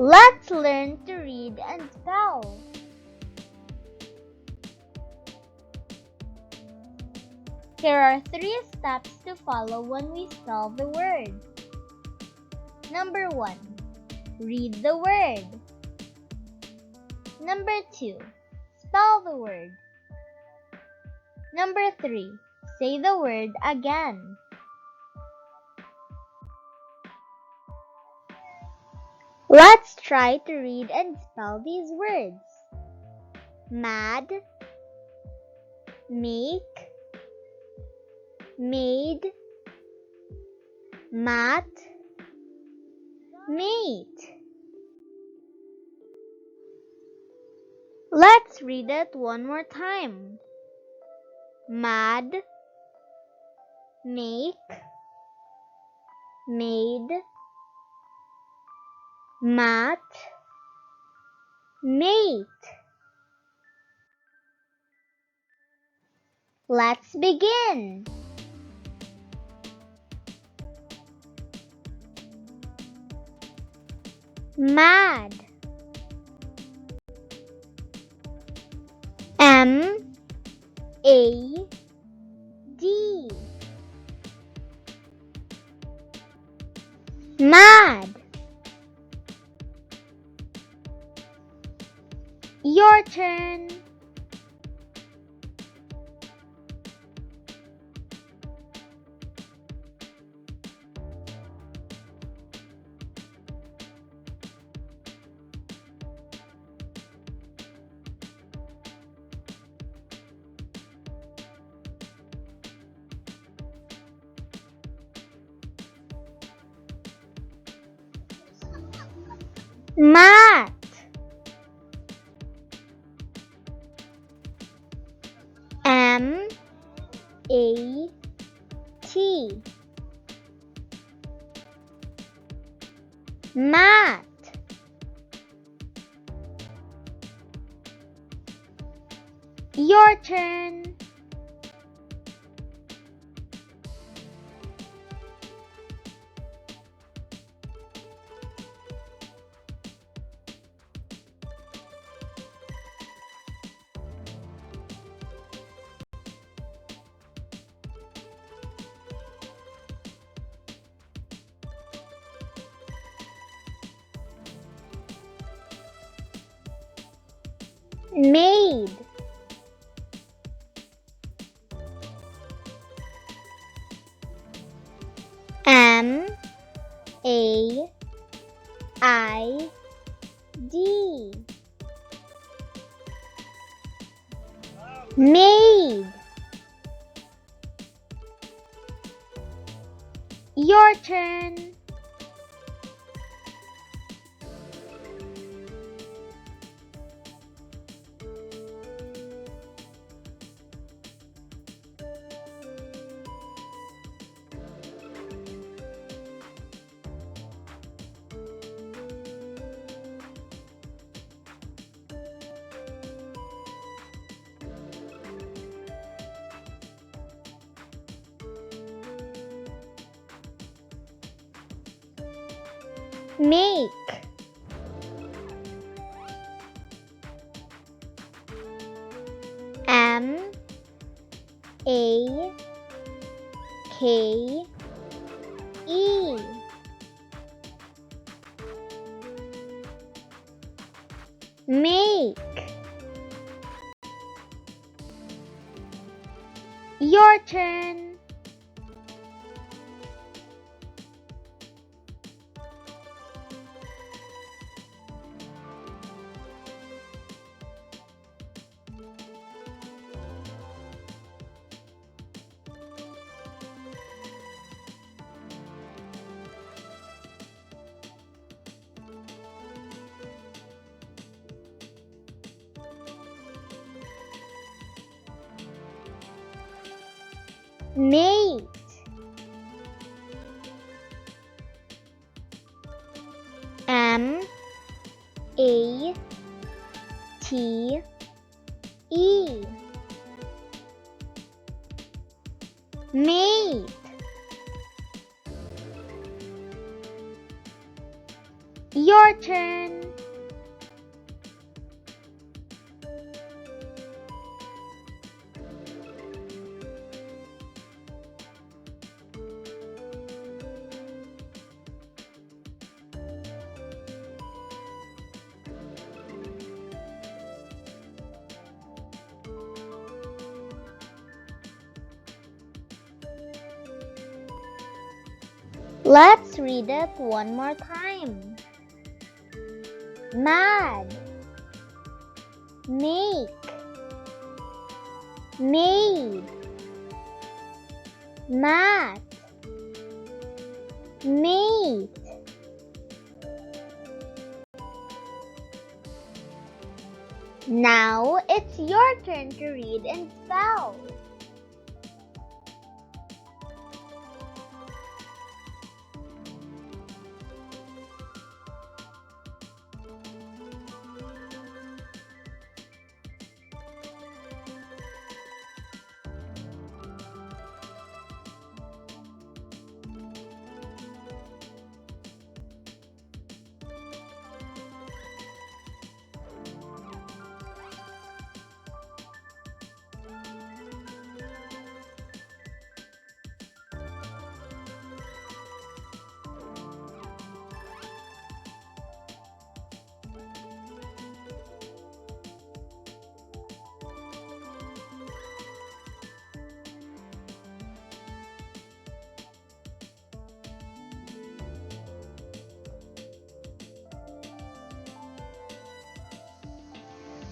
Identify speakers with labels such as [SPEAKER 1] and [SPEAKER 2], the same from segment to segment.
[SPEAKER 1] Let's learn to read and spell. Here are 3 steps to follow when we spell the word. Number 1. Read the word. Number 2. Spell the word. Number 3. Say the word again. Let's try to read and spell these words. Mad, make, maid, mat, mate. Let's read it one more time. Mad, make, maid, mat, mate. Let's begin. Mad. M-A-D. Mad. Your turn. Mat. M-A-T. Mat. Your turn. Maid. M-A-I-D. Maid. Your turn. Make. M-A-K-E. Make. Your turn. Mate. M-A-T-E. Mate. Your turn. Let's read it one more time. Mad, make, maid, mat, mate. Now it's your turn to read and spell.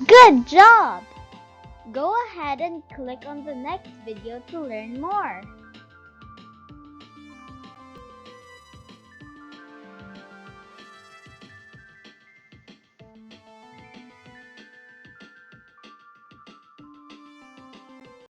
[SPEAKER 1] Good job! Go ahead and click on the next video to learn more.